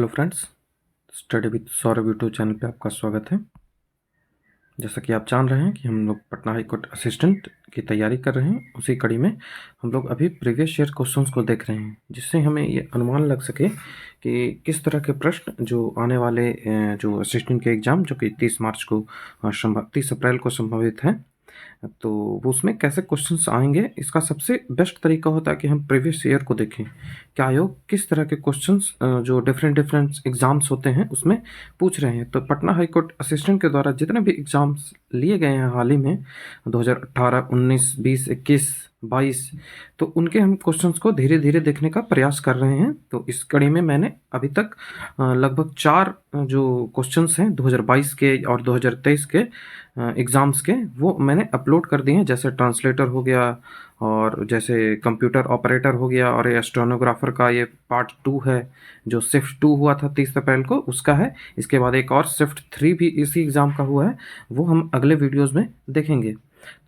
Friends, study with Saurabh YouTube channel पे आपका स्वागत है। जैसा कि आप जान रहे हैं कि हम लोग पटना हाई कोर्ट असिस्टेंट की तैयारी कर रहे हैं, उसी कड़ी में हम लोग अभी प्रीवियस ईयर क्वेश्चंस को देख रहे हैं, जिससे हमें ये अनुमान लग सके कि किस तरह के प्रश्न जो आने वाले जो असिस्टेंट के एग्ज़ाम जो कि 30 मार्च को 30 अप्रैल को संभावित है, तो वो उसमें कैसे क्वेश्चंस आएंगे। इसका सबसे बेस्ट तरीका होता है कि हम प्रीवियस ईयर को देखें कि आयोग किस तरह के क्वेश्चंस जो डिफरेंट एग्ज़ाम्स होते हैं उसमें पूछ रहे हैं। तो पटना हाई कोर्ट असिस्टेंट के द्वारा जितने भी एग्ज़ाम्स लिए गए हैं हाल ही में 2018, 19, 20, 21, 22, तो उनके हम क्वेश्चंस को धीरे धीरे देखने का प्रयास कर रहे हैं। तो इस कड़ी में मैंने अभी तक लगभग 4 जो क्वेश्चंस हैं 2022 के और 2023 के एग्ज़ाम्स के, वो मैंने अपलोड कर दिए हैं। जैसे ट्रांसलेटर हो गया, और जैसे कंप्यूटर ऑपरेटर हो गया, और ये स्टेनोग्राफर का ये पार्ट 2 है जो शिफ्ट 2 हुआ था 30 अप्रैल को, उसका है। इसके बाद एक और शिफ्ट 3 भी इसी एग्ज़ाम का हुआ है, वो हम अगले वीडियोज़ में देखेंगे।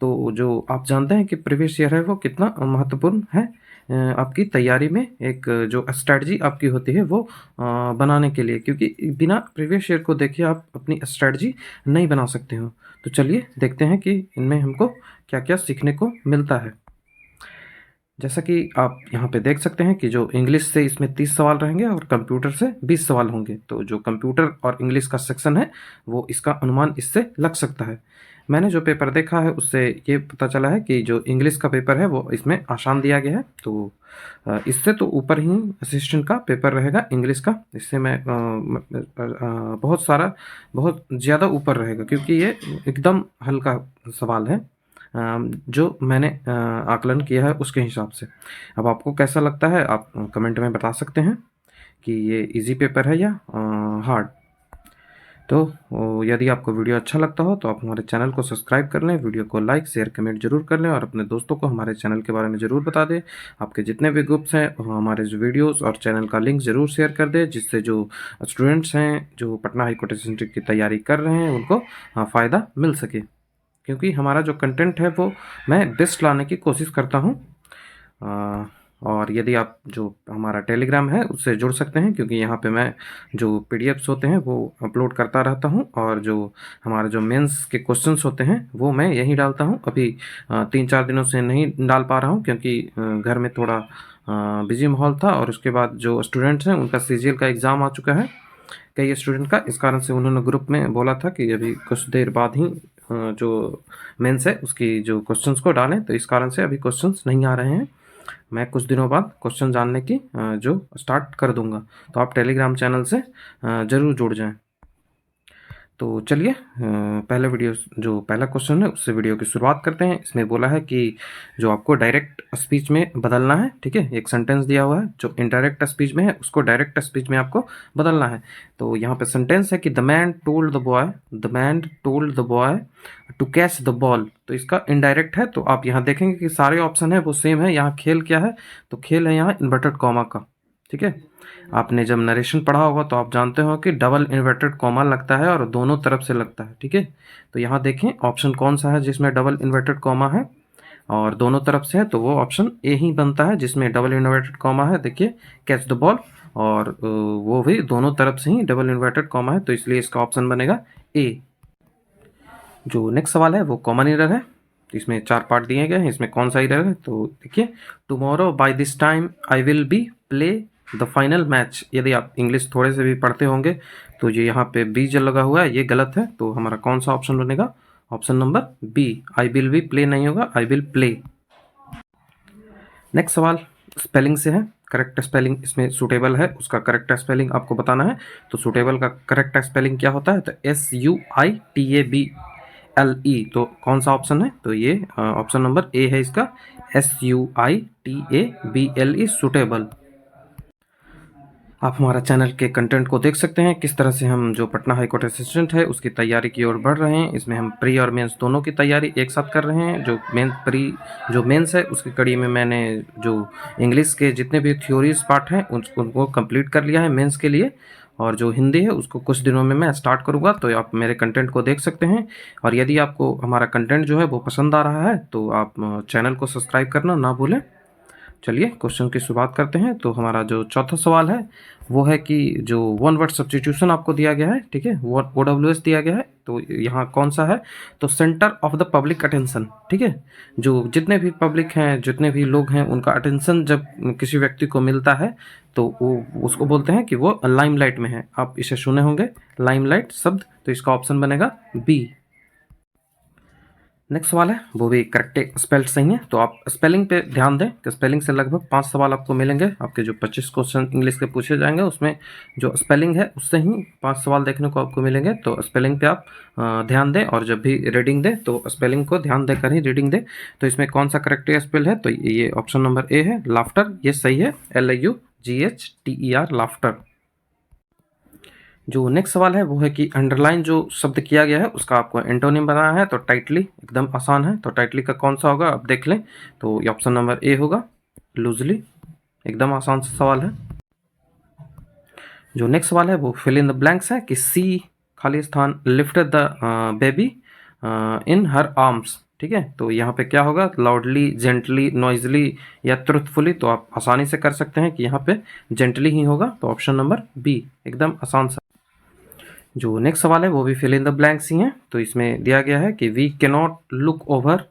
तो जो आप जानते हैं कि प्रीवियस ईयर है वो कितना महत्वपूर्ण है आपकी तैयारी में। एक जो स्ट्रैटेजी आपकी होती है वो बनाने के लिए, क्योंकि बिना प्रीवियस ईयर को देखे आप अपनी स्ट्रैटेजी नहीं बना सकते हो। तो चलिए देखते हैं कि इनमें हमको क्या क्या सीखने को मिलता है। जैसा कि आप यहाँ पे देख सकते हैं कि जो इंग्लिश से इसमें 30 सवाल रहेंगे और कंप्यूटर से 20 सवाल होंगे। तो जो कंप्यूटर और इंग्लिश का सेक्शन है वो इसका अनुमान इससे लग सकता है। मैंने जो पेपर देखा है उससे ये पता चला है कि जो इंग्लिश का पेपर है वो इसमें आसान दिया गया है। तो इससे तो ऊपर ही असिस्टेंट का पेपर रहेगा इंग्लिश का। इससे मैं बहुत ज़्यादा ऊपर रहेगा, क्योंकि ये एकदम हल्का सवाल है जो मैंने आकलन किया है उसके हिसाब से। अब आपको कैसा लगता है आप कमेंट में बता सकते हैं कि ये इजी पेपर है या हार्ड। तो यदि आपको वीडियो अच्छा लगता हो तो आप हमारे चैनल को सब्सक्राइब कर लें, वीडियो को लाइक शेयर कमेंट जरूर कर लें, और अपने दोस्तों को हमारे चैनल के बारे में ज़रूर बता दें। आपके जितने भी ग्रुप्स हैं हमारे जो वीडियोस और चैनल का लिंक ज़रूर शेयर कर दें, जिससे जो स्टूडेंट्स हैं जो पटना हाई कोर्ट असिस्टेंट की तैयारी कर रहे हैं उनको फ़ायदा मिल सके। क्योंकि हमारा जो कंटेंट है वो मैं बेस्ट लाने की कोशिश करता हूँ। और यदि आप जो हमारा टेलीग्राम है उससे जुड़ सकते हैं, क्योंकि यहाँ पे मैं जो पीडीएफ्स होते हैं वो अपलोड करता रहता हूँ, और जो हमारे जो मेंस के क्वेश्चंस होते हैं वो मैं यहीं डालता हूँ। अभी 3-4 दिनों से नहीं डाल पा रहा हूँ, क्योंकि घर में थोड़ा बिजी माहौल था, और उसके बाद जो स्टूडेंट्स हैं उनका सीजीएल का एग्ज़ाम आ चुका है कई स्टूडेंट का। इस कारण से उन्होंने ग्रुप में बोला था कि अभी कुछ देर बाद ही जो मेंस है उसकी जो क्वेश्चंस को डालें, तो इस कारण से अभी क्वेश्चंस नहीं आ रहे हैं। मैं कुछ दिनों बाद क्वेश्चन जानने की जो स्टार्ट कर दूंगा, तो आप टेलीग्राम चैनल से ज़रूर जुड़ जाएं। तो चलिए पहला क्वेश्चन है उससे वीडियो की शुरुआत करते हैं। इसमें बोला है कि जो आपको डायरेक्ट स्पीच में बदलना है, ठीक है। एक सेंटेंस दिया हुआ है जो इनडायरेक्ट स्पीच में है उसको डायरेक्ट स्पीच में आपको बदलना है। तो यहाँ पे सेंटेंस है कि the man told the boy to catch the ball. तो इसका इनडायरेक्ट है, तो आप यहाँ देखेंगे कि सारे ऑप्शन है वो सेम है। यहाँ खेल क्या है, तो खेल है यहाँ इन्वर्टेड कॉमा का, ठीक है। आपने जब नरेशन पढ़ा होगा तो आप जानते हो कि डबल इन्वर्टेड कॉमा लगता है और दोनों तरफ से लगता है, ठीक है। तो यहाँ देखें ऑप्शन कौन सा है जिसमें डबल इन्वर्टेड कॉमा है और दोनों तरफ से है, तो वो ऑप्शन ए ही बनता है जिसमें डबल इन्वर्टेड कॉमा है। देखिए कैच द बॉल, और वो भी दोनों तरफ से ही डबल इन्वर्टेड कॉमा है, तो इसलिए इसका ऑप्शन बनेगा ए। जो नेक्स्ट सवाल है वो कॉमन एरर है। तो इसमें 4 पार्ट दिए गए हैं, इसमें कौन सा एरर है, तो देखिए tomorrow by this time I will be play the final match. यदि आप इंग्लिश थोड़े से भी पढ़ते होंगे तो ये यहाँ पे बी जो लगा हुआ है ये गलत है, तो हमारा कौन सा ऑप्शन बनेगा, option number B. I will be play नहीं होगा, आई विल प्ले। नेक्स्ट सवाल स्पेलिंग से है। करेक्ट स्पेलिंग इसमें सूटेबल है, उसका करेक्ट स्पेलिंग आपको बताना है। तो सूटेबल का करेक्ट स्पेलिंग क्या होता है, तो SUITABLE। तो कौन सा ऑप्शन है, तो ये ऑप्शन नंबर ए है इसका, SUITABLE सूटेबल। आप हमारा चैनल के कंटेंट को देख सकते हैं किस तरह से हम जो पटना हाई कोर्ट असिस्टेंट है उसकी तैयारी की ओर बढ़ रहे हैं। इसमें हम प्री और मेंस दोनों की तैयारी एक साथ कर रहे हैं। जो मेंस है उसकी कड़ी में मैंने जो इंग्लिश के जितने भी थ्योरीज पार्ट हैं उनको कंप्लीट कर लिया है मेंस के लिए, और जो हिंदी है उसको कुछ दिनों में मैं स्टार्ट करूँगा। तो आप मेरे कंटेंट को देख सकते हैं, और यदि आपको हमारा कंटेंट जो है वो पसंद आ रहा है तो आप चैनल को सब्सक्राइब करना ना भूलें। चलिए क्वेश्चन की शुरुआत करते हैं। तो हमारा जो चौथा सवाल है वो है कि जो वन वर्ड सब्स्टिट्यूशन आपको दिया गया है, ठीक है, वो OWS दिया गया है। तो यहाँ कौन सा है, तो centre of the public attention, ठीक है। जो जितने भी पब्लिक हैं, जितने भी लोग हैं, उनका अटेंशन जब किसी व्यक्ति को मिलता है तो वो उसको बोलते हैं कि वो लाइमलाइट में है। आप इसे सुने होंगे लाइमलाइट शब्द, तो इसका ऑप्शन बनेगा बी। नेक्स्ट सवाल है वो भी करेक्ट स्पेल्ड सही है। तो आप स्पेलिंग पे ध्यान दें कि स्पेलिंग से लगभग 5 सवाल आपको मिलेंगे। आपके जो 25 क्वेश्चन इंग्लिश के पूछे जाएंगे उसमें जो स्पेलिंग है उससे ही 5 सवाल देखने को आपको मिलेंगे। तो स्पेलिंग पे आप ध्यान दें, और जब भी रीडिंग दें तो स्पेलिंग को ध्यान देकर ही रीडिंग दें। तो इसमें कौन सा करेक्ट स्पेल है, तो ये ऑप्शन नंबर ए है, लाफ्टर, ये सही है, LAUGHTER, लाफ्टर। जो नेक्स्ट सवाल है वो है कि अंडरलाइन जो शब्द किया गया है उसका आपको एंटोनिम बनाना है। तो टाइटली एकदम आसान है, तो टाइटली का कौन सा होगा आप देख लें। तो ये ऑप्शन नंबर ए होगा, लूजली, एकदम आसान सा सवाल है। जो नेक्स्ट सवाल है वो फिल इन द ब्लैंक्स है कि सी खाली स्थान lifted the baby in her arms, ठीक है। तो यहाँ पे क्या होगा, लाउडली, जेंटली, नॉइजली या ट्रुथफुली। तो आप आसानी से कर सकते हैं कि यहाँ पे जेंटली ही होगा। तो ऑप्शन नंबर बी एकदम आसान सा। जो नेक्स्ट सवाल है वो भी फिल इन द ब्लैंक्स ही है। तो इसमें दिया गया है कि we cannot look over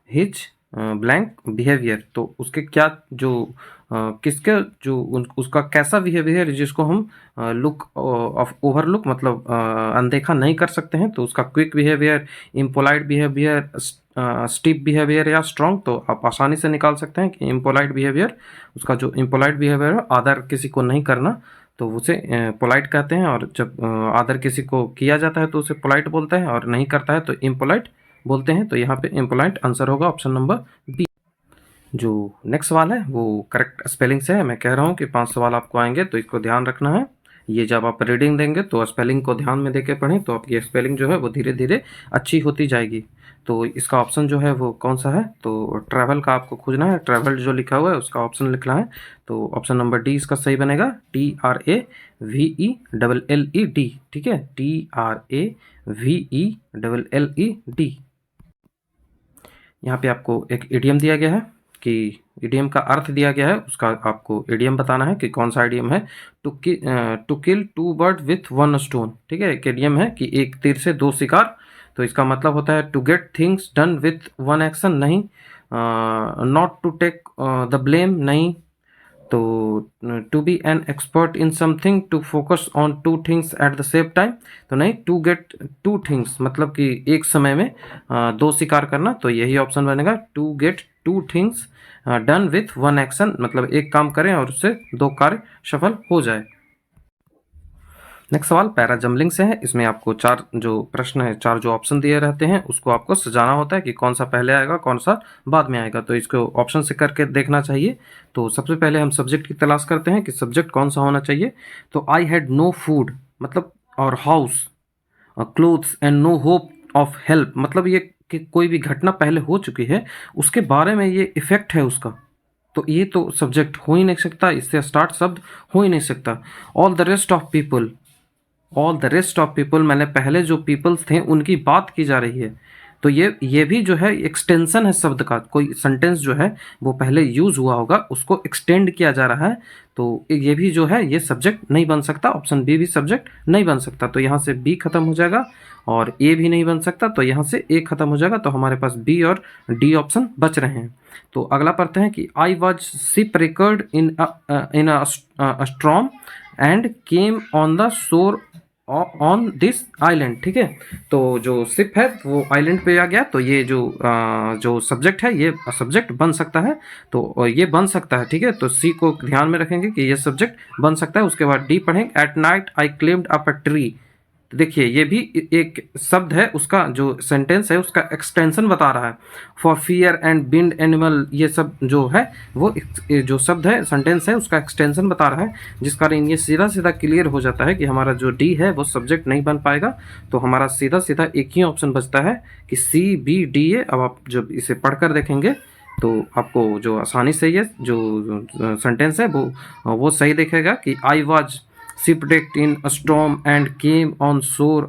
his blank behaviour. तो उसके क्या जो किसके जो उसका कैसा बिहेवियर जिसको हम लुक ऑफ ओवरलुक मतलब अनदेखा नहीं कर सकते हैं। तो उसका quick behaviour, impolite behaviour, steep behaviour या स्ट्रॉन्ग। तो आप आसानी से निकाल सकते हैं कि इम्पोलाइट बिहेवियर, उसका जो इम्पोलाइट बिहेवियर है, आदर किसी को नहीं करना, तो उसे पोलाइट कहते हैं। और जब आदर किसी को किया जाता है तो उसे पोलाइट बोलते हैं, और नहीं करता है तो इम्पोलाइट बोलते हैं। तो यहाँ पे इम्पोलाइट आंसर होगा ऑप्शन नंबर बी। जो नेक्स्ट सवाल है वो करेक्ट स्पेलिंग से है। मैं कह रहा हूँ कि 5 सवाल आपको आएंगे तो इसको ध्यान रखना है। ये जब आप रीडिंग देंगे तो स्पेलिंग को ध्यान में देके पढ़ें, तो आपकी स्पेलिंग जो है वो धीरे धीरे अच्छी होती जाएगी। तो इसका ऑप्शन जो है वो कौन सा है, तो ट्रैवल का आपको खोजना है। ट्रैवल जो लिखा हुआ है उसका ऑप्शन लिखना है। तो ऑप्शन नंबर डी इसका सही बनेगा, TRAVELLED, ठीक है, TRAVELLED। यहाँ पे आपको एक इडियम दिया गया है कि इडियम का अर्थ दिया गया है, उसका आपको इडियम बताना है कि कौन सा इडियम है। To kill 2 bird with 1 stone, ठीक है। एक इडियम है कि एक तीर से 2 शिकार। तो इसका मतलब होता है to get things done with 1 action, नहीं, not to take the blame, नहीं, तो to be an expert in something, to focus on 2 थिंग्स एट द सेम टाइम, तो नहीं, टू गेट 2 थिंग्स मतलब कि एक समय में 2 शिकार करना। तो यही ऑप्शन बनेगा, to get 2 things done with 1 action, मतलब एक काम करें और उससे 2 कार्य सफल हो जाए। नेक्स्ट सवाल पैरा जम्बलिंग से है। इसमें आपको 4 जो प्रश्न है, 4 जो ऑप्शन दिए रहते हैं उसको आपको सजाना होता है कि कौन सा पहले आएगा कौन सा बाद में आएगा। तो इसको ऑप्शन से करके देखना चाहिए। तो सबसे पहले हम सब्जेक्ट की तलाश करते हैं कि सब्जेक्ट कौन सा होना चाहिए। तो आई हैड नो फूड मतलब, और house, clothes and no hope of help, मतलब ये कि कोई भी घटना पहले हो चुकी है उसके बारे में ये इफेक्ट है उसका। तो ये तो सब्जेक्ट हो ही नहीं सकता, इससे स्टार्ट शब्द हो ही नहीं सकता। All the rest of people, all the rest of people मैंने पहले जो पीपल्स थे उनकी बात की जा रही है। तो ये भी जो है एक्सटेंशन है शब्द का। कोई सेंटेंस जो है वो पहले यूज हुआ होगा उसको एक्सटेंड किया जा रहा है। तो ये भी जो है ये सब्जेक्ट नहीं बन सकता, ऑप्शन बी भी सब्जेक्ट नहीं बन सकता। तो यहाँ से बी खत्म हो जाएगा और ए भी नहीं बन सकता, तो यहाँ से ए खत्म हो जाएगा। तो हमारे पास बी और डी ऑप्शन बच रहे हैं। तो अगला पढ़ते हैं कि I was ship record in a storm and came on the shore on this island, ठीक है। तो जो शिप है वो आइलैंड पे आ गया। तो ये जो सब्जेक्ट है ये सब्जेक्ट बन सकता है। तो ये बन सकता है, ठीक है। तो सी को ध्यान में रखेंगे कि ये सब्जेक्ट बन सकता है। उसके बाद डी पढ़ेंगे, at night I claimed up a tree. तो देखिए ये भी एक शब्द है, उसका जो सेंटेंस है उसका एक्सटेंशन बता रहा है। For fear and bind animal, ये सब जो है वो जो शब्द है सेंटेंस है उसका एक्सटेंशन बता रहा है, जिस कारण ये सीधा सीधा क्लियर हो जाता है कि हमारा जो डी है वो सब्जेक्ट नहीं बन पाएगा। तो हमारा सीधा सीधा एक ही ऑप्शन बचता है कि सी बी डी ए। अब आप जब इसे पढ़कर देखेंगे तो आपको जो आसानी से ये जो सेंटेंस है वो सही दिखेगा कि I was shipwrecked in a storm and came on shore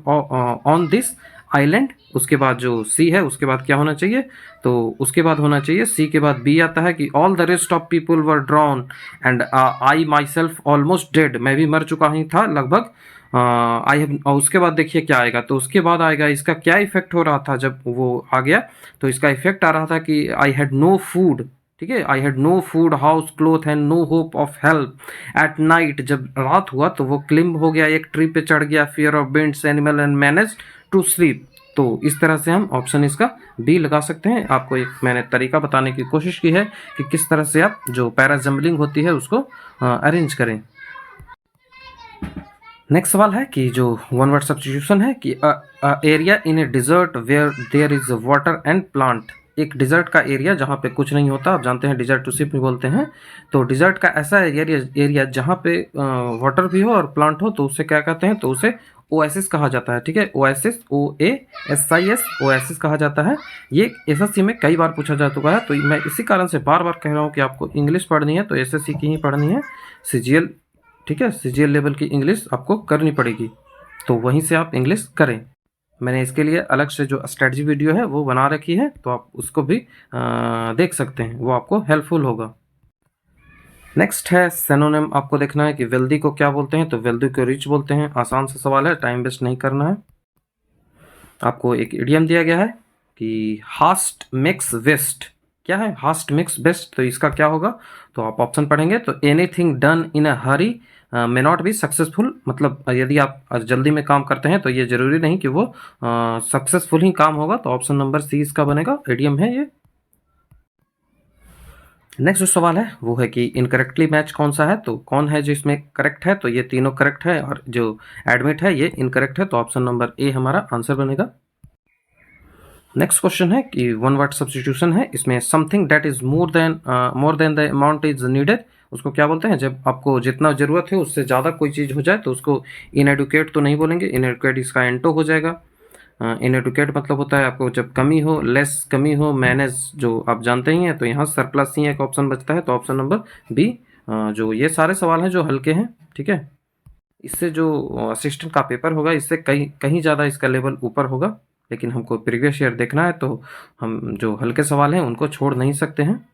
on this island उसके बाद जो सी है उसके बाद क्या होना चाहिए, तो उसके बाद होना चाहिए सी के बाद बी आता है कि all the rest of people were drawn and I my self almost dead, मैं भी मर चुका ही था लगभग। आई हैव, और उसके बाद देखिए क्या आएगा, तो उसके बाद आएगा इसका क्या इफेक्ट हो रहा था जब वो आ गया, तो इसका इफेक्ट आ रहा था कि आई हैड नो फूड, ठीक है, I had no food house cloth and no hope of help at night, जब रात हुआ तो वो क्लिम्ब हो गया, एक ट्री पे चढ़ गया, fear of bents animal and manage to sleep. तो इस तरह से हम ऑप्शन इसका बी लगा सकते हैं। आपको एक मैंने तरीका बताने की कोशिश की है कि किस तरह से आप जो पैराजम्बलिंग होती है उसको अरेंज करें। नेक्स्ट सवाल है कि जो वन वर्ड सब्स्टिट्यूशन है कि area in a desert where there is water and plant, एक डिजर्ट का एरिया जहाँ पे कुछ नहीं होता, आप जानते हैं डिजर्ट टू सिप भी बोलते हैं, तो डिजर्ट का ऐसा एरिया जहाँ पे वाटर भी हो और प्लांट हो तो उसे क्या कहते हैं, तो उसे ओएसिस कहा जाता है, ठीक है, ओएसिस, OASIS, ओएसिस कहा जाता है। ये एसएससी में कई बार पूछा जा चुका है, तो मैं इसी कारण से बार बार कह रहा हूँ कि आपको इंग्लिश पढ़नी है तो एसएससी की ही पढ़नी है, सीजीएल, ठीक है, सीजीएल लेवल की इंग्लिश आपको करनी पड़ेगी, तो वहीं से आप इंग्लिश करें। मैंने इसके लिए अलग से जो स्ट्रेटजी वीडियो है वो बना रखी है, तो आप उसको भी देख सकते हैं, वो आपको हेल्पफुल होगा। नेक्स्ट है सिनोनिम, आपको देखना है कि वेल्दी को क्या बोलते हैं, तो वेल्दी को रिच बोलते हैं। आसान सा सवाल है, टाइम वेस्ट नहीं करना है। आपको एक इडियम दिया गया है कि हास्ट मिक्स वेस्ट, क्या है हास्ट मिक्स बेस्ट, तो इसका क्या होगा, तो आप ऑप्शन पढ़ेंगे तो anything done in a Hari may not be successful, मतलब यदि आप जल्दी में काम करते हैं तो ये जरूरी नहीं कि वो सक्सेसफुल ही काम होगा, तो ऑप्शन नंबर सी इसका बनेगा, इडियम है ये। नेक्स्ट जो सवाल है वो है कि इनकरेक्टली मैच कौन सा है, तो कौन है जो इसमें करेक्ट है, तो ये तीनों करेक्ट है और जो एडमिट है ये इनकरेक्ट है, तो ऑप्शन नंबर ए हमारा आंसर बनेगा। नेक्स्ट क्वेश्चन है कि वन वर्ड सब्स्टिट्यूशन है, इसमें something that is more than the amount is needed, उसको क्या बोलते हैं, जब आपको जितना ज़रूरत है उससे ज़्यादा कोई चीज़ हो जाए तो उसको इनएडुकेट तो नहीं बोलेंगे, इनएडुकेट इसका एंटो हो जाएगा। इनएडुकेट मतलब होता है आपको जब कमी हो, लेस कमी हो, मैनेज जो आप जानते ही हैं, तो यहाँ सरप्लस ही एक ऑप्शन बचता है, तो ऑप्शन नंबर बी। जो ये सारे सवाल हैं जो हल्के हैं, ठीक है, इससे जो असिस्टेंट का पेपर होगा इससे कहीं ज़्यादा इसका लेवल ऊपर होगा, लेकिन हमको प्रीवियस ईयर देखना है तो हम जो हल्के सवाल हैं उनको छोड़ नहीं सकते हैं।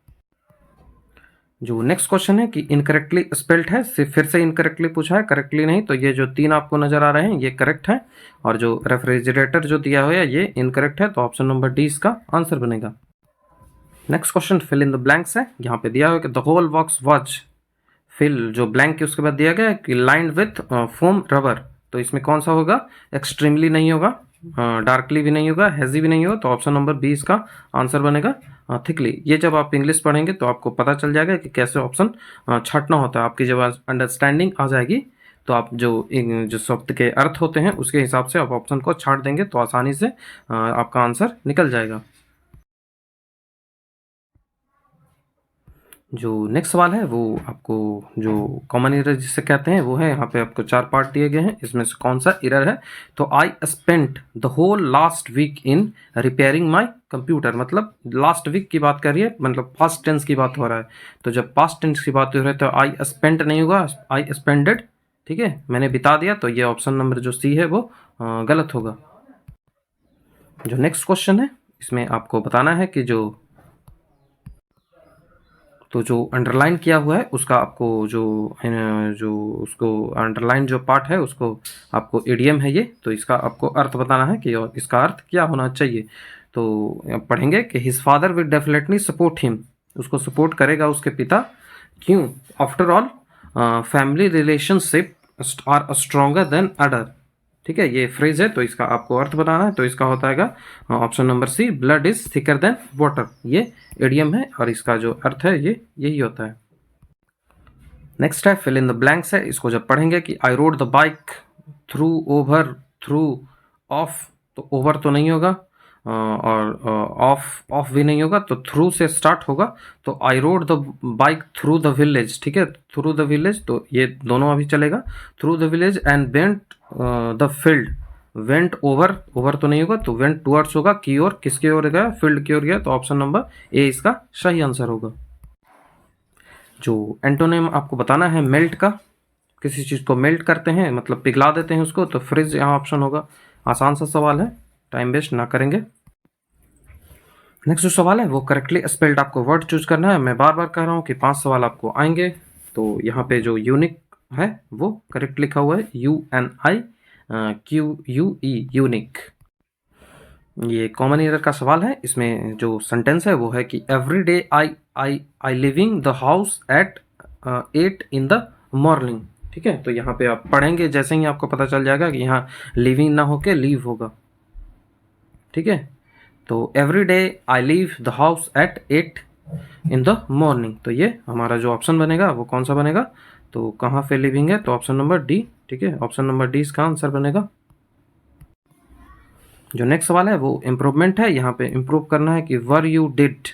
जो नेक्स्ट क्वेश्चन है कि इनकरेक्टली स्पेल्ड है, सिर्फ फिर से इनकरेक्टली पूछा है, करेक्टली नहीं, तो ये जो तीन आपको नजर आ रहे हैं ये करेक्ट है, और जो रेफ्रिजरेटर जो दिया हुआ है ये इनकरेक्ट है, तो ऑप्शन नंबर डी इसका आंसर बनेगा। Next question fill in the blanks है, यहाँ पे दिया हुआ है कि the whole box watch, fill जो ब्लैंक के उसके बाद दिया गया है कि लाइंड विथ फोम रबर, तो इसमें कौन सा होगा, एक्सट्रीमली नहीं होगा, डार्कली भी नहीं होगा, हैजी भी नहीं होगा, तो ऑप्शन नंबर बी इसका आंसर बनेगा, थिकली। ये जब आप इंग्लिश पढ़ेंगे तो आपको पता चल जाएगा कि कैसे ऑप्शन छाटना होता है, आपकी जब अंडरस्टैंडिंग आ जाएगी तो आप जो शब्द के अर्थ होते हैं उसके हिसाब से आप ऑप्शन को छाट देंगे तो आसानी से आपका आंसर निकल जाएगा। जो नेक्स्ट सवाल है वो आपको जो कॉमन एरर जिसे कहते हैं वो है, यहाँ पे आपको 4 पार्ट दिए गए हैं, इसमें से कौन सा एरर है, तो I spent the whole last week in repairing my computer, मतलब लास्ट वीक की बात कर रही है, मतलब पास्ट टेंस की बात हो रहा है, तो जब पास्ट टेंस की बात हो रही है तो आई स्पेंट नहीं होगा, आई स्पेंडेड, ठीक है, मैंने बिता दिया, तो ये ऑप्शन नंबर जो सी है वो गलत होगा। जो नेक्स्ट क्वेश्चन है इसमें आपको बताना है कि जो अंडरलाइन किया हुआ है उसका आपको जो उसको अंडरलाइन जो पार्ट है उसको आपको इडियम है ये, तो इसका आपको अर्थ बताना है कि और इसका अर्थ क्या होना चाहिए, तो पढ़ेंगे कि his father will definitely support him, उसको सपोर्ट करेगा उसके पिता, क्यों, after all family relationship are stronger than other, ठीक है, ये फ्रेज है, तो इसका आपको अर्थ बताना है, तो इसका होता है option number C, blood is thicker than water, ये इडियम है और इसका जो अर्थ है ये यही होता है। नेक्स्ट है फिल इन द ब्लैंक्स है, इसको जब पढ़ेंगे कि I rode the bike through over through of, तो ओवर तो नहीं होगा और ऑफ ऑफ भी नहीं होगा, तो थ्रू से स्टार्ट होगा, तो I rode the bike through the village, ठीक है, थ्रू द विलेज, तो ये दोनों अभी चलेगा, through the village and went the field, went over, over तो नहीं होगा, तो वेंट टुवर्ड्स होगा, की ओर, किसकी ओर गया, फील्ड की ओर गया, तो ऑप्शन नंबर ए इसका सही आंसर होगा। जो एंटोनिम आपको बताना है मेल्ट का, किसी चीज़ को मेल्ट करते हैं मतलब पिघला देते हैं उसको, तो फ्रिज यहाँ ऑप्शन होगा, आसान सा सवाल है। टाइम वेस्ट ना करेंगे। नेक्स्ट जो सवाल है वो करेक्टली स्पेल्ड आपको वर्ड चूज करना है। मैं बार बार कह रहा हूँ कि 5 सवाल आपको आएंगे। तो यहाँ पे जो यूनिक है वो करेक्ट लिखा हुआ है, UNIQUE, यूनिक। ये कॉमन ईरर का सवाल है। इसमें जो सेंटेंस है वो है कि every day I living the house at 8 in the morning। ठीक है, तो यहाँ पे आप पढ़ेंगे, जैसे ही आपको पता चल जाएगा कि यहाँ लिविंग ना होके लीव होगा। ठीक है, तो every day I leave the house at 8 in the morning। तो ये हमारा जो ऑप्शन बनेगा वो कौन सा बनेगा, तो कहाँ पे लिविंग है, तो ऑप्शन नंबर डी। ठीक है, ऑप्शन नंबर डी इसका आंसर बनेगा। जो नेक्स्ट सवाल है वो इम्प्रूवमेंट है। यहाँ पे इम्प्रूव करना है कि वर यू डिड।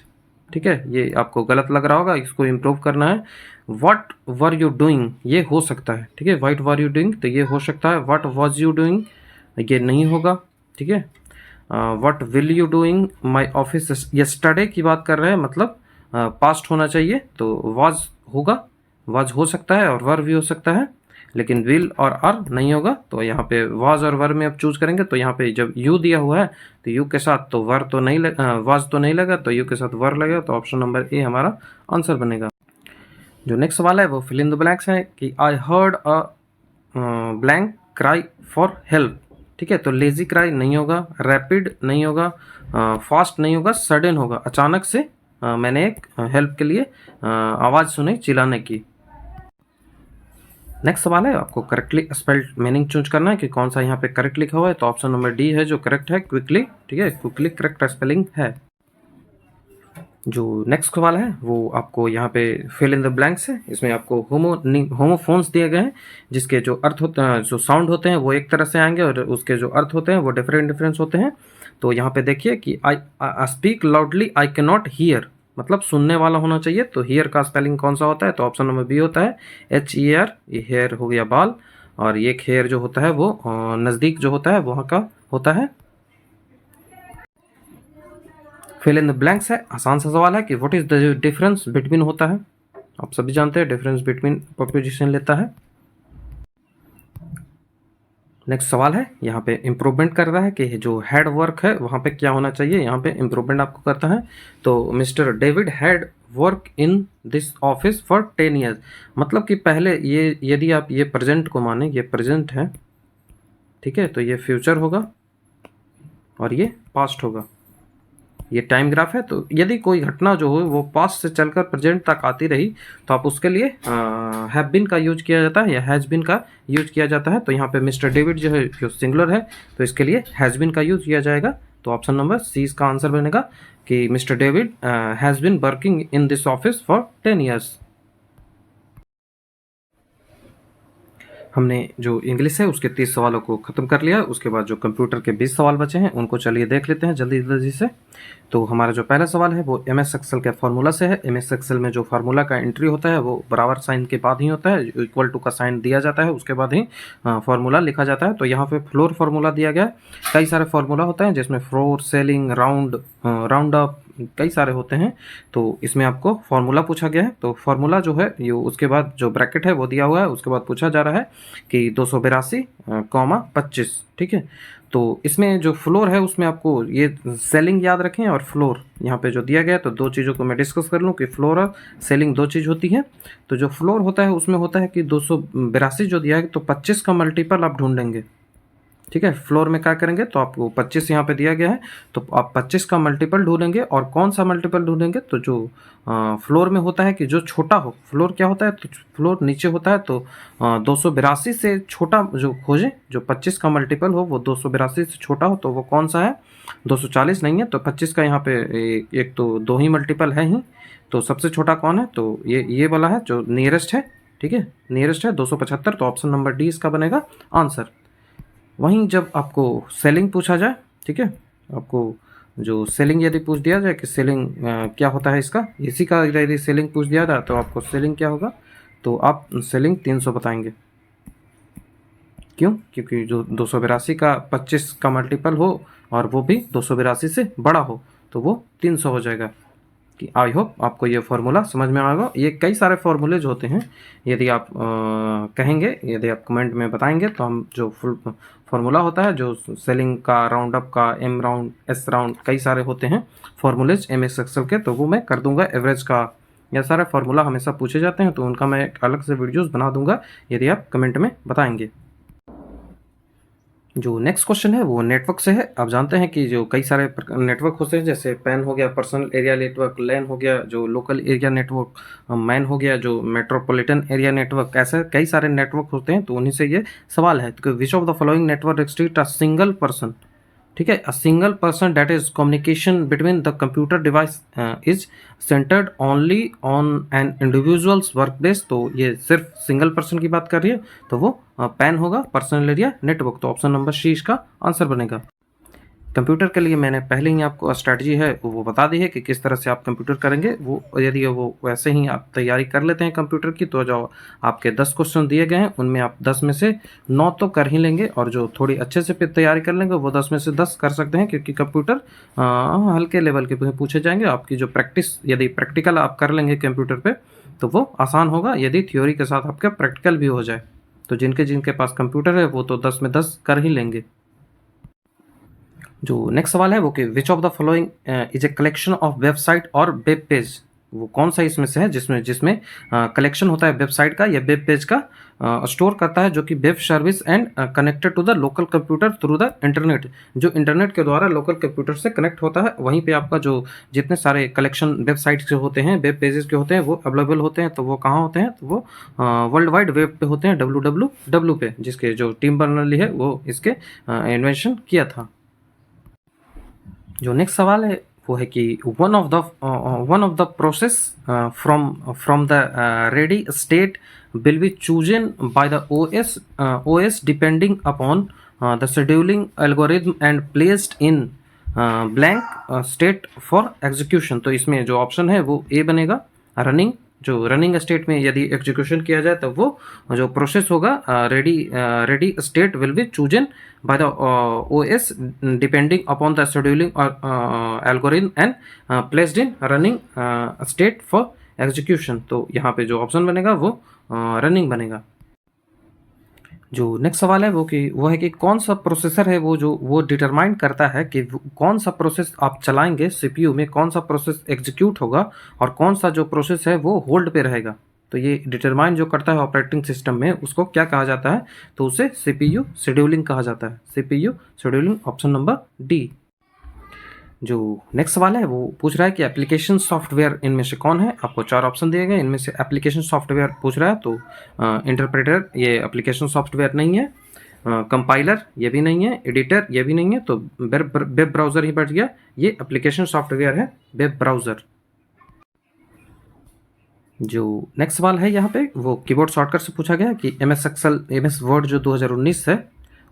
ठीक है, ये आपको गलत लग रहा होगा, इसको इम्प्रूव करना है। व्हाट वर यू डूइंग, ये हो सकता है। ठीक है, व्हाट वर यू डूइंग, तो ये हो सकता है। व्हाट वाज यू डूइंग, ये नहीं होगा। ठीक है, what will you doing my office yesterday की बात कर रहे हैं, मतलब पास्ट होना चाहिए, तो वाज होगा। वाज हो सकता है और वर भी हो सकता है, लेकिन विल और आर नहीं होगा। तो यहाँ पे वाज और वर में आप चूज करेंगे, तो यहाँ पे जब यू दिया हुआ है तो यू के साथ तो वर तो नहीं वाज तो नहीं लगा, तो यू के साथ वर लगेगा, तो ऑप्शन नंबर ए हमारा आंसर बनेगा। जो नेक्स्ट सवाल है वो फिल इन द ब्लैंक्स है कि I heard a blank cry for help. ठीक है, तो लेजी क्राई नहीं होगा, रैपिड नहीं होगा, फास्ट नहीं होगा, सडन होगा। अचानक से मैंने एक हेल्प के लिए आवाज़ सुनी चिल्लाने की। नेक्स्ट सवाल है, आपको करेक्टली स्पेल्ड मीनिंग चूज करना है कि कौन सा यहाँ पे करेक्ट लिखा हुआ है, तो ऑप्शन नंबर डी है जो करेक्ट है, क्विकली। ठीक है, क्विकली करेक्ट स्पेलिंग है। जो नेक्स्ट सवाल है वो आपको यहाँ पे फिल इन द ब्लैंक्स है। इसमें आपको होमोफोन्स दिए गए हैं, जिसके जो अर्थ होते हैं, जो साउंड होते हैं वो एक तरह से आएंगे और उसके जो अर्थ होते हैं वो डिफरेंस होते हैं। तो यहाँ पे देखिए कि I speak loudly I can not here, मतलब सुनने वाला होना चाहिए। तो हियर का स्पेलिंग कौन सा होता है, तो ऑप्शन नंबर बी होता है, HER। ये हेयर हो गया बाल, और ये हेयर जो होता है वो नज़दीक जो होता है वहाँ का होता है। फिल इन द ब्लैंक्स है, आसान सा सवाल है कि what is the difference between होता है। आप सभी जानते हैं डिफरेंस बिटवीन प्रपोजिशन लेता है। नेक्स्ट सवाल है, यहाँ पे इम्प्रूवमेंट कर रहा है कि जो हेड वर्क है वहाँ पे क्या होना चाहिए। यहाँ पे इम्प्रूवमेंट आपको करता है, तो mister David had work in this office for 10 years। मतलब कि पहले ये, यदि आप ये प्रेजेंट को माने, ये प्रेजेंट है। ठीक है, तो ये फ्यूचर होगा और ये पास्ट होगा। ये टाइम ग्राफ है, तो यदि कोई घटना जो हो वो पास्ट से चलकर प्रेजेंट तक आती रही तो आप उसके लिए हैव बीन का यूज किया जाता है या हैज़ बीन का यूज किया जाता है। तो यहाँ पे मिस्टर डेविड जो है जो सिंगुलर है, तो इसके लिए हैज़ बीन का यूज किया जाएगा। तो ऑप्शन नंबर सी इसका आंसर बनेगा कि mister David has been working in this office for 10 years। हमने जो इंग्लिश है उसके 30 सवालों को ख़त्म कर लिया। उसके बाद जो कंप्यूटर के 20 सवाल बचे हैं उनको चलिए देख लेते हैं जल्दी जल्दी से। तो हमारा जो पहला सवाल है वो MS एक्सेल के फार्मूला से है। MS एक्सेल में जो फार्मूला का एंट्री होता है वो बराबर साइन के बाद ही होता है, इक्वल टू का साइन दिया जाता है, उसके बाद ही फार्मूला लिखा जाता है। तो यहाँ पे फ्लोर फार्मूला दिया गया है। कई सारे फार्मूला होते हैं जिसमें फ्लोर, सेलिंग, राउंड अप, कई सारे होते हैं। तो इसमें आपको फार्मूला पूछा गया है। तो फार्मूला जो है ये, उसके बाद जो ब्रैकेट है वो दिया हुआ है, उसके बाद पूछा जा रहा है कि 282,25। ठीक है, तो इसमें जो फ्लोर है उसमें आपको ये सेलिंग याद रखें और फ्लोर यहाँ पे जो दिया गया है। तो दो चीज़ों को मैं डिस्कस कर लूँ कि फ्लोर और सेलिंग दो चीज़ होती है। तो जो फ्लोर होता है उसमें होता है कि 282 जो दिया है तो 25 का मल्टीपल आप ढूंढेंगे। ठीक है, फ्लोर में क्या करेंगे, तो आपको 25 यहाँ पे दिया गया है, तो आप 25 का मल्टीपल ढूंढेंगे। और कौन सा मल्टीपल ढूंढेंगे, तो जो फ्लोर में होता है कि जो छोटा हो। फ्लोर क्या होता है, तो फ्लोर नीचे होता है, तो 282 से छोटा जो खोजें, जो 25 का मल्टीपल हो वो 282 से छोटा हो, तो वो कौन सा है, 240 नहीं है। तो 25 का यहाँ पे एक तो दो ही मल्टीपल है ही, तो सबसे छोटा कौन है, तो ये वाला है जो नियरेस्ट है। ठीक है, नियरेस्ट है 275, तो ऑप्शन नंबर डी इसका बनेगा आंसर। वहीं जब आपको सेलिंग पूछा जाए, ठीक है, आपको जो सेलिंग यदि पूछ दिया जाए कि सेलिंग क्या होता है इसका, इसी का यदि सेलिंग पूछ दिया जाए तो आपको सेलिंग क्या होगा, तो आप सेलिंग 300 बताएंगे। क्यों, क्योंकि जो 282 का 25 का मल्टीपल हो और वो भी 282 से बड़ा हो तो वो 300 हो जाएगा। कि आई होप आपको ये फार्मूला समझ में आएगा। ये कई सारे फार्मूले जो होते हैं, यदि आप कहेंगे, यदि आप कमेंट में बताएंगे तो हम जो फुल फार्मूला होता है, जो सेलिंग का, राउंड अप का, एम राउंड, एस राउंड, कई सारे होते हैं फार्मूलेज एमएस एक्सेल के, तो वो मैं कर दूंगा। एवरेज का, यह सारे फार्मूला हमेशा पूछे जाते हैं, तो उनका मैं एक अलग से वीडियोज़ बना दूंगा यदि आप कमेंट में बताएंगे। जो नेक्स्ट क्वेश्चन है वो नेटवर्क से है। आप जानते हैं कि जो कई सारे नेटवर्क होते हैं, जैसे पैन हो गया, पर्सनल एरिया नेटवर्क, लैन हो गया, जो लोकल एरिया नेटवर्क, मैन हो गया, जो मेट्रोपॉलिटन एरिया नेटवर्क, ऐसे कई सारे नेटवर्क होते हैं। तो उन्हीं से ये सवाल है कि which of the following network restrict a single person, ठीक है, a single person date is communication between the computer device is centred only on an individuals workplace. तो ये सिर्फ सिंगल पर्सन की बात कर रही है, तो वो पैन होगा, पर्सनल एरिया नेटवर्क। तो ऑप्शन नंबर सी इसका आंसर बनेगा। कंप्यूटर के लिए मैंने पहले ही आपको स्ट्रैटेजी है वो बता दी है कि किस तरह से आप कंप्यूटर करेंगे। वो यदि वो वैसे ही आप तैयारी कर लेते हैं कंप्यूटर की, तो जो आपके 10 क्वेश्चन दिए गए हैं उनमें आप 10 में से 9 तो कर ही लेंगे, और जो थोड़ी अच्छे से फिर तैयारी कर लेंगे वो 10 में से 10 कर सकते हैं, क्योंकि कंप्यूटर हल्के लेवल के पूछे जाएंगे। आपकी जो प्रैक्टिस, यदि प्रैक्टिकल आप कर लेंगे कंप्यूटर पर, तो वो आसान होगा। यदि थ्योरी के साथ आपका प्रैक्टिकल भी हो जाए, तो जिनके जिनके पास कंप्यूटर है वो तो 10 में 10 कर ही लेंगे। जो नेक्स्ट सवाल है वो कि which of the following is a collection of website और वेब पेज। वो कौन सा इसमें से है जिसमें जिसमें कलेक्शन होता है वेबसाइट का या वेब पेज का, स्टोर करता है, जो कि web service and connected to the local computer through the internet, जो इंटरनेट के द्वारा लोकल कंप्यूटर से कनेक्ट होता है। वहीं पे आपका जो जितने सारे कलेक्शन वेबसाइट के होते हैं, वेब पेजेस के होते हैं, वो अवेलेबल होते हैं। तो वो कहाँ होते हैं? तो वो वर्ल्ड वाइड वेब पे होते हैं, www पे, जिसके जो टिम बर्नर्स-ली है वो इसके इन्वेंशन किया था। जो नेक्स्ट सवाल है वो है कि one of the process from the ready state will be chosen by the OS depending upon the scheduling algorithm and placed in blank state for execution. तो इसमें जो ऑप्शन है वो ए बनेगा, रनिंग। जो रनिंग स्टेट में यदि एग्जीक्यूशन किया जाए तो वो जो प्रोसेस होगा ready state will be chosen by the OS depending upon the scheduling algorithm and placed in running state for execution. तो यहाँ पे जो ऑप्शन बनेगा वो रनिंग बनेगा। जो नेक्स्ट सवाल है वो है कि कौन सा प्रोसेसर है वो डिटरमाइन करता है कि कौन सा प्रोसेस आप चलाएंगे सीपीयू में, कौन सा प्रोसेस एग्जीक्यूट होगा और कौन सा जो प्रोसेस है वो होल्ड पे रहेगा। तो ये डिटरमाइन जो करता है ऑपरेटिंग सिस्टम में, उसको क्या कहा जाता है? तो उसे सीपीयू शेड्यूलिंग कहा जाता है। CPU scheduling, option number D. जो नेक्स्ट सवाल है वो पूछ रहा है कि एप्लीकेशन सॉफ्टवेयर इनमें से कौन है। आपको 4 ऑप्शन दिए गए, इनमें से एप्लीकेशन सॉफ्टवेयर पूछ रहा है। तो इंटरप्रेटर ये एप्लीकेशन सॉफ्टवेयर नहीं है, कंपाइलर ये भी नहीं है, एडिटर ये भी नहीं है, तो वेब ब्राउज़र ही बच गया। ये एप्लीकेशन सॉफ्टवेयर है, वेब ब्राउज़र। जो नेक्स्ट सवाल है यहाँ पे वो कीबोर्ड शॉर्टकट से पूछा गया कि MS एक्सेल, MS वर्ड जो 2019 है,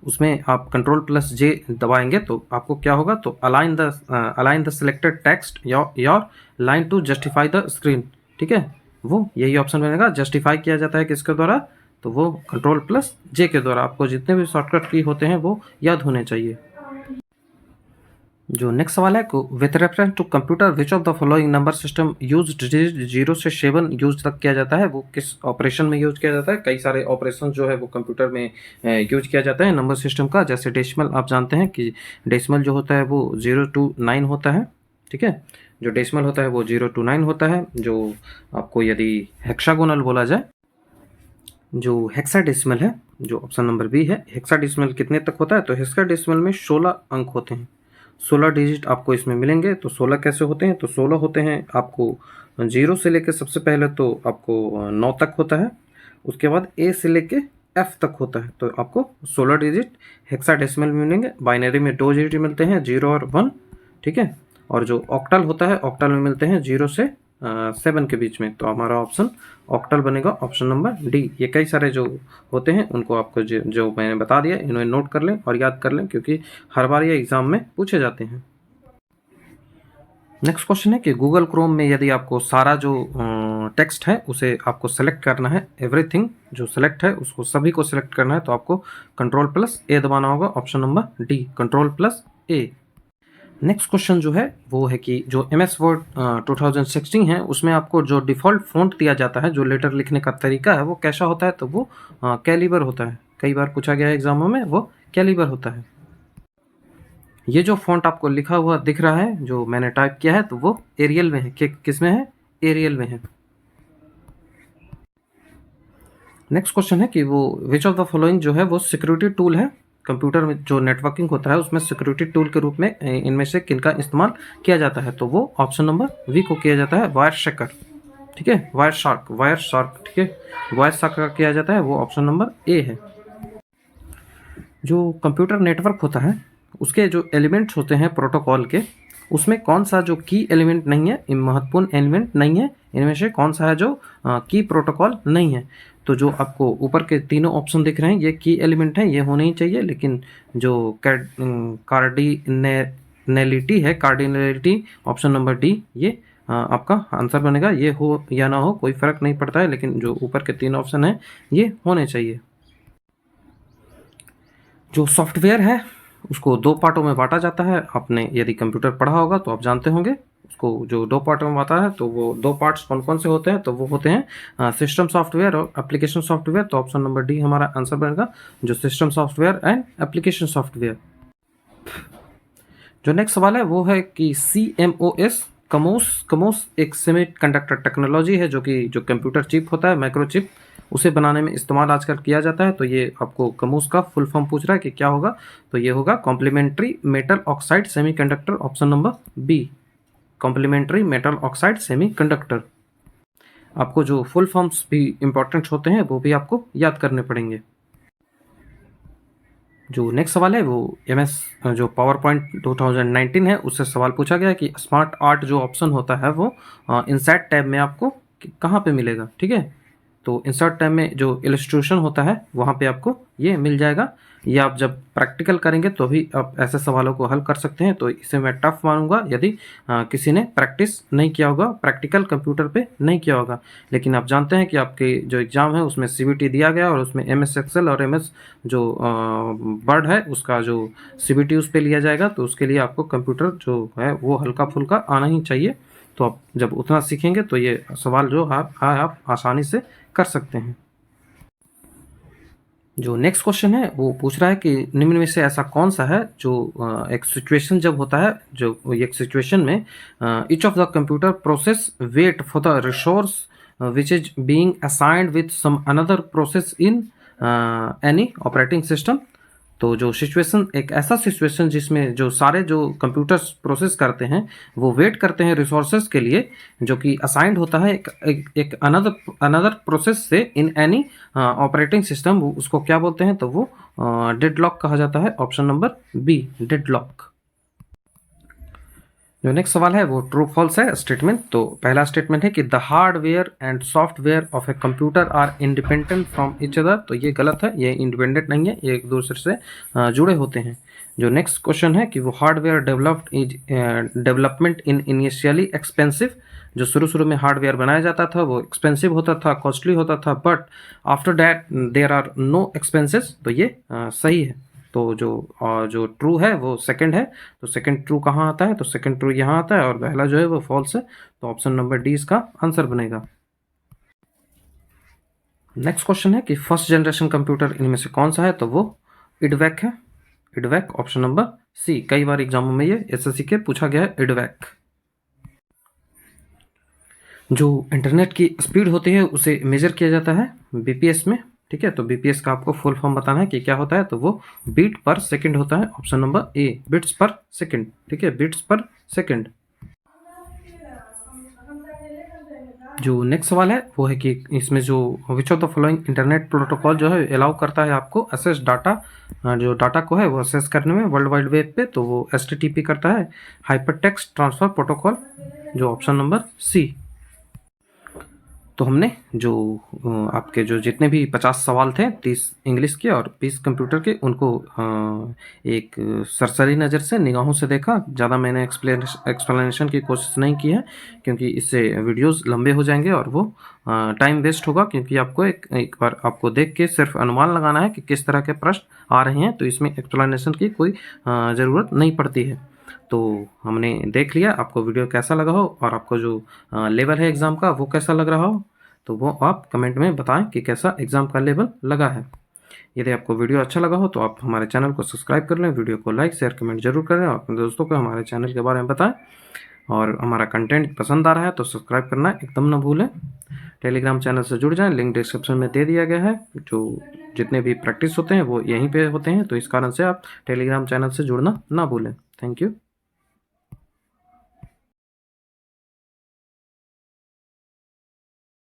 उसमें आप Ctrl+J दबाएंगे तो आपको क्या होगा? तो align the selected text your line to justify the screen, ठीक है, वो यही ऑप्शन बनेगा। जस्टिफाई किया जाता है किसके द्वारा? तो वो Ctrl+J के द्वारा। आपको जितने भी शॉर्टकट की होते हैं वो याद होने चाहिए। जो नेक्स्ट सवाल है with reference to computer which of the following number system use 0 से 7 यूज तक किया जाता है। वो किस ऑपरेशन में यूज किया जाता है? कई सारे ऑपरेशन जो है वो कंप्यूटर में यूज किया जाता है नंबर सिस्टम का। जैसे डेसिमल, आप जानते हैं कि डेसिमल जो होता है वो 0 to 9 होता है, ठीक है। जो डेसिमल होता है वो 0 to 9 होता है। जो आपको यदि हेक्सागोनल बोला जाए, जो हेक्साडेसिमल है, जो ऑप्शन नंबर बी है, हेक्साडेसिमल कितने तक होता है? तो हेक्साडेसिमल में 16 अंक होते हैं, 16 डिजिट आपको इसमें मिलेंगे। तो 16 कैसे होते हैं? तो 16 होते हैं आपको 0 से लेकर सबसे पहले तो आपको 9 तक होता है, उसके बाद A से लेके F तक होता है। तो आपको 16 डिजिट हेक्साडेसिमल में मिलेंगे। बाइनरी में 2 डिजिट मिलते हैं, 0 और 1, ठीक है। और जो ऑक्टल होता है, ऑक्टल में मिलते हैं 0 से 7 के बीच में। तो हमारा ऑप्शन ऑक्टल बनेगा, ऑप्शन नंबर डी। ये कई सारे जो होते हैं उनको आपको जो मैंने बता दिया, इन्हें नोट कर लें और याद कर लें, क्योंकि हर बार ये एग्जाम में पूछे जाते हैं। नेक्स्ट क्वेश्चन है कि गूगल क्रोम में यदि आपको सारा जो टेक्स्ट है उसे आपको सेलेक्ट करना है, एवरीथिंग जो सेलेक्ट है उसको सभी को सेलेक्ट करना है, तो आपको Ctrl+A दबाना होगा, option number D, Ctrl+A। Next question जो है वो है कि जो MS वर्ड 2016 है उसमें आपको जो डिफ़ॉल्ट फ़ॉन्ट दिया जाता है, जो लेटर लिखने का तरीका है वो कैसा होता है? तो वो कैलिबर होता है। कई बार पूछा गया है एग्ज़ामों में, वो कैलिबर होता है। ये जो फ़ॉन्ट आपको लिखा हुआ दिख रहा है, जो मैंने टाइप किया है, तो वो एरियल में है। किसमें है? एरियल में है। नेक्स्ट क्वेश्चन है कि वो विच ऑफ द फॉलोइंग जो है वो सिक्योरिटी टूल है? कंप्यूटर में जो नेटवर्किंग होता है उसमें सिक्योरिटी टूल के रूप में इनमें से किनका इस्तेमाल किया जाता है? तो वो ऑप्शन नंबर वी को किया जाता है, वायर शेकर। ठीक है, वायर शार्क। ठीक है, वायर शार्क का किया जाता है, वो ऑप्शन नंबर ए है। जो कंप्यूटर नेटवर्क होता है उसके जो एलिमेंट्स होते हैं प्रोटोकॉल के, उसमें कौन सा जो की एलिमेंट नहीं है, महत्वपूर्ण एलिमेंट नहीं है, इनमें से कौन सा है जो की प्रोटोकॉल नहीं है? तो जो आपको ऊपर के तीनों ऑप्शन दिख रहे हैं ये की एलिमेंट है, ये होने ही चाहिए। लेकिन जो कार्डिनैलिटी है, कार्डिनैलिटी ऑप्शन नंबर डी, ये आपका आंसर बनेगा। ये हो या ना हो कोई फ़र्क नहीं पड़ता है, लेकिन जो ऊपर के तीन ऑप्शन हैं ये होने चाहिए। जो सॉफ्टवेयर है उसको दो पार्टों में बांटा जाता है। आपने यदि कंप्यूटर पढ़ा होगा तो आप जानते होंगे उसको। जो दो पार्टों में बांटा है तो वो दो पार्ट्स कौन कौन से होते हैं? तो वो होते हैं सिस्टम सॉफ्टवेयर और एप्लीकेशन सॉफ्टवेयर। तो ऑप्शन नंबर डी हमारा आंसर बनेगा, जो system software and application software. जो नेक्स्ट सवाल है वो है कि CMOS, कमोस एक सेमीकंडक्टर टेक्नोलॉजी है, जो कि जो कंप्यूटर चिप होता है, माइक्रो चिप, उसे बनाने में इस्तेमाल आजकल किया जाता है। तो ये आपको कमोस का फुल फॉर्म पूछ रहा है कि क्या होगा? तो ये होगा complementary metal oxide semiconductor, option number B, complementary metal oxide semiconductor. आपको जो फुल फॉर्म्स भी इंपॉर्टेंट होते हैं वो भी आपको याद करने पड़ेंगे। जो नेक्स्ट सवाल है वो MS जो पावर पॉइंट 2019 है उससे सवाल पूछा गया है कि स्मार्ट आर्ट जो ऑप्शन होता है वो इंसर्ट टैब में आपको कहाँ पे मिलेगा? ठीक है, तो इंसर्ट टैब में जो इलस्ट्रेशन होता है वहाँ पे आपको ये मिल जाएगा। ये आप जब प्रैक्टिकल करेंगे तो भी आप ऐसे सवालों को हल कर सकते हैं। तो इसे मैं टफ मानूंगा यदि किसी ने प्रैक्टिस नहीं किया होगा, प्रैक्टिकल कंप्यूटर पे नहीं किया होगा। लेकिन आप जानते हैं कि आपके जो एग्ज़ाम है उसमें CBT दिया गया और उसमें MS एक्सेल और MS जो वर्ड है उसका जो CBT उस पर लिया जाएगा। तो उसके लिए आपको कंप्यूटर जो है वो हल्का फुल्का आना ही चाहिए। तो आप जब उतना सीखेंगे तो ये सवाल जो आप आसानी से कर सकते हैं। जो नेक्स्ट क्वेश्चन है वो पूछ रहा है कि निम्न में से ऐसा कौन सा है जो एक सिचुएशन जब होता है, जो एक सिचुएशन में each of the computer process wait for the resource which is being assigned with some another process in any operating system. तो जो सिचुएशन, एक ऐसा सिचुएशन जिसमें जो सारे जो कंप्यूटर्स प्रोसेस करते हैं वो वेट करते हैं रिसोर्सेज के लिए, जो कि असाइंड होता है एक अनदर प्रोसेस से इन एनी ऑपरेटिंग सिस्टम, उसको क्या बोलते हैं? तो वो डेडलॉक कहा जाता है, ऑप्शन नंबर बी, डेडलॉक। जो नेक्स्ट सवाल है वो ट्रू फॉल्स है स्टेटमेंट। तो पहला स्टेटमेंट है कि the hardware and software of a computer are independent from each other. तो ये गलत है, ये इंडिपेंडेंट नहीं है, ये एक दूसरे से जुड़े होते हैं। जो नेक्स्ट क्वेश्चन है कि वो hardware development in initially expensive. जो शुरू में हार्डवेयर बनाया जाता था वो एक्सपेंसिव होता था, कॉस्टली होता था, but after that there are no expenses. तो ये सही है। तो जो ट्रू है वो सेकंड है। तो सेकंड ट्रू कहाँ आता है? तो सेकंड ट्रू यहाँ आता है और पहला जो है वो फॉल्स है। तो ऑप्शन नंबर डी इसका आंसर बनेगा। नेक्स्ट क्वेश्चन है कि फर्स्ट जनरेशन कंप्यूटर इनमें से कौन सा है? तो वो इडवैक है, इडवैक, ऑप्शन नंबर सी। कई बार एग्जामों में ये SSC के पूछा गया है, इडवैक। जो इंटरनेट की स्पीड होती है उसे मेजर किया जाता है BPS में। ठीक है, तो BPS का आपको फुल फॉर्म बताना है कि क्या होता है। तो वो बीट पर सेकंड होता है, ऑप्शन नंबर ए, बिट्स पर सेकंड। ठीक है, बिट्स पर सेकंड। जो नेक्स्ट सवाल है वो है कि इसमें जो विच of the following internet protocol जो है अलाउ करता है आपको असेस डाटा, जो डाटा को है वो असेस करने में वर्ल्ड वाइड वेब पे। तो वो HTTP करता है, हाइपर टेक्स्ट ट्रांसफर प्रोटोकॉल, जो ऑप्शन नंबर सी। तो हमने जो आपके जो जितने भी 50 सवाल थे, 30 इंग्लिश के और 20 कंप्यूटर के, उनको एक सरसरी नज़र से निगाहों से देखा। ज़्यादा मैंने एक्सप्लेनेशन की कोशिश नहीं की है, क्योंकि इससे वीडियोस लंबे हो जाएंगे और वो टाइम वेस्ट होगा। क्योंकि आपको एक बार आपको देख के सिर्फ अनुमान लगाना है कि किस तरह के प्रश्न आ रहे हैं, तो इसमें एक्सप्लेनेशन की कोई ज़रूरत नहीं पड़ती है। तो हमने देख लिया, आपको वीडियो कैसा लगा हो और आपको जो लेवल है एग्ज़ाम का वो कैसा लग रहा हो, तो वो आप कमेंट में बताएँ कि कैसा एग्ज़ाम का लेवल लगा है। यदि आपको वीडियो अच्छा लगा हो तो आप हमारे चैनल को सब्सक्राइब कर लें, वीडियो को लाइक, शेयर, कमेंट ज़रूर करें और अपने दोस्तों को हमारे चैनल के बारे में बताएँ और हमारा कंटेंट पसंद आ रहा है तो सब्सक्राइब करना एकदम ना भूलें। टेलीग्राम चैनल से जुड़ जाएँ, लिंक डिस्क्रिप्शन में दे दिया गया है। जो जितने भी प्रैक्टिस होते हैं वो यहीं पे होते हैं, तो इस कारण से आप टेलीग्राम चैनल से जुड़ना ना भूलें। Thank you.